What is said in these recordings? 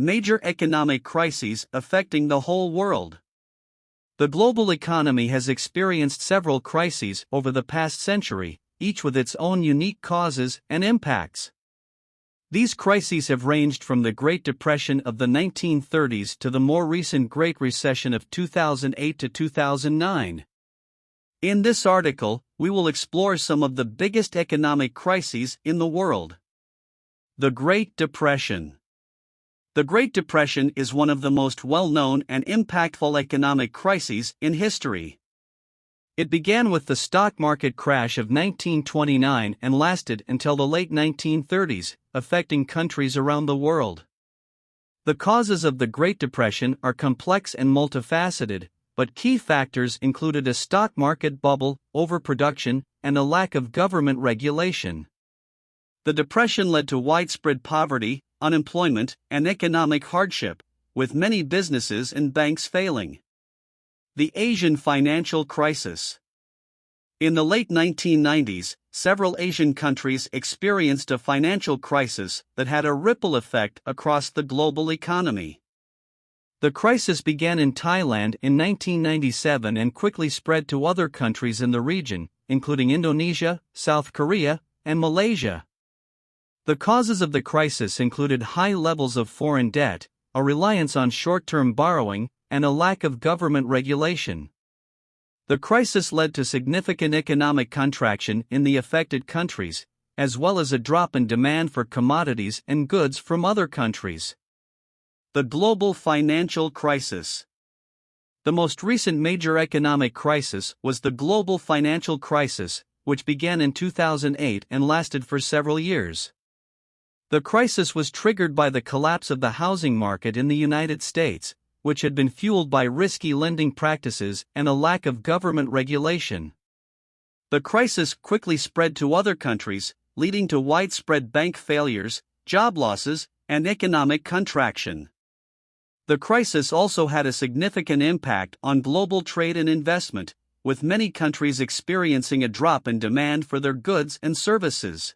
Major economic crises affecting the whole world. The global economy has experienced several crises over the past century, each with its own unique causes and impacts. These crises have ranged from the Great Depression of the 1930s to the more recent Great Recession of 2008 to 2009. In this article, we will explore some of the biggest economic crises in the world. The Great Depression. The Great Depression is one of the most well-known and impactful economic crises in history. It began with the stock market crash of 1929 and lasted until the late 1930s, affecting countries around the world. The causes of the Great Depression are complex and multifaceted, but key factors included a stock market bubble, overproduction, and a lack of government regulation. The Depression led to widespread poverty, unemployment, and economic hardship, with many businesses and banks failing. The Asian financial crisis. In the late 1990s, several Asian countries experienced a financial crisis that had a ripple effect across the global economy. The crisis began in Thailand in 1997 and quickly spread to other countries in the region, including Indonesia, South Korea, and Malaysia. The causes of the crisis included high levels of foreign debt, a reliance on short-term borrowing, and a lack of government regulation. The crisis led to significant economic contraction in the affected countries, as well as a drop in demand for commodities and goods from other countries. The global financial crisis. The most recent major economic crisis was the global financial crisis, which began in 2008 and lasted for several years. The crisis was triggered by the collapse of the housing market in the United States, which had been fueled by risky lending practices and a lack of government regulation. The crisis quickly spread to other countries, leading to widespread bank failures, job losses, and economic contraction. The crisis also had a significant impact on global trade and investment, with many countries experiencing a drop in demand for their goods and services.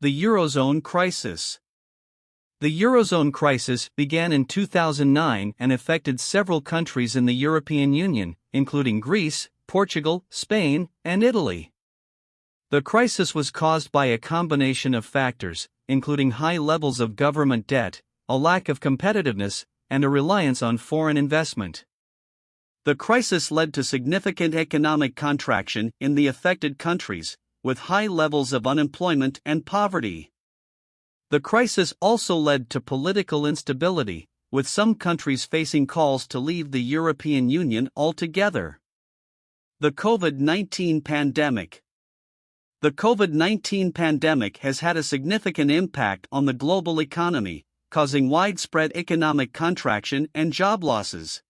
The Eurozone Crisis. The Eurozone crisis began in 2009 and affected several countries in the European Union, including Greece, Portugal, Spain, and Italy. The crisis was caused by a combination of factors, including high levels of government debt, a lack of competitiveness, and a reliance on foreign investment. The crisis led to significant economic contraction in the affected countries, with high levels of unemployment and poverty. The crisis also led to political instability, with some countries facing calls to leave the European Union altogether. The Covid-19 Pandemic. The Covid-19 pandemic has had a significant impact on the global economy, causing widespread economic contraction and job losses.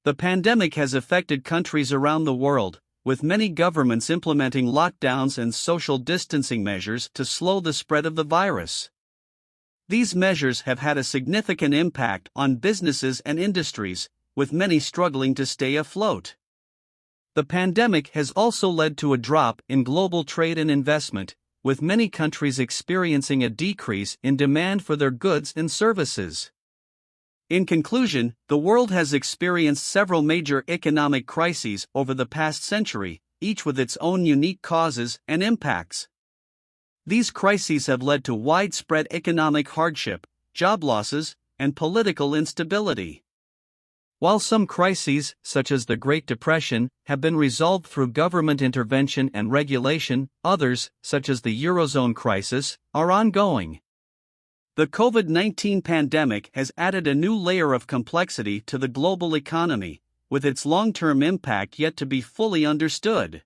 The pandemic has affected countries around the world, with many governments implementing lockdowns and social distancing measures to slow the spread of the virus. These measures have had a significant impact on businesses and industries, with many struggling to stay afloat. The pandemic has also led to a drop in global trade and investment, with many countries experiencing a decrease in demand for their goods and services. In conclusion, the world has experienced several major economic crises over the past century, each with its own unique causes and impacts. These crises have led to widespread economic hardship, job losses, and political instability. While some crises, such as the Great Depression, have been resolved through government intervention and regulation, others, such as the Eurozone crisis, are ongoing. The COVID-19 pandemic has added a new layer of complexity to the global economy, with its long-term impact yet to be fully understood.